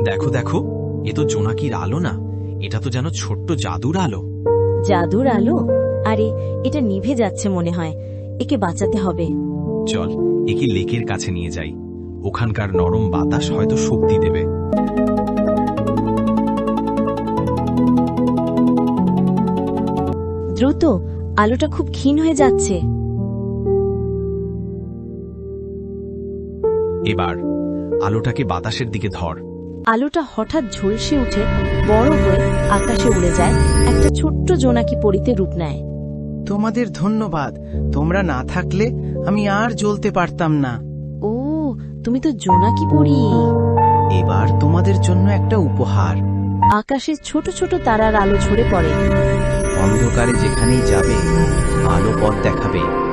দেখো দেখো, এ তো জোনাকির আলো না, এটা তো যেন ছোট্ট জাদুর আলো। জাদুর আলো? আরে, এটা নিভে যাচ্ছে মনে হয়। একে বাঁচাতে হবে। চল, একে লেকের কাছে নিয়ে যাই। ওখানকার নরম বাতাস হয়তো শক্তি দেবে। দ্রুত, আলোটা খুব ক্ষীণ হয়ে যাচ্ছে। এবার আলোটাকে বাতাসের দিকে ধর। আলোটা হঠাৎ ঝলসে উঠে বড় হয়ে আকাশে উড়ে যায়, একটা ছোট্ট জোনাকি পরিতে রূপ নেয়। তোমাদের ধন্যবাদ, তোমরা না থাকলে আমি আর জ্বলতে পারতাম না। ও, তুমি তো জোনাকি পরি। এবার তোমাদের জন্য একটা উপহার। আকাশে ছোট ছোট তারার আলো ঝরে পড়ে। অন্ধকারে যেখানেই যাবে, আলো পথ দেখাবে।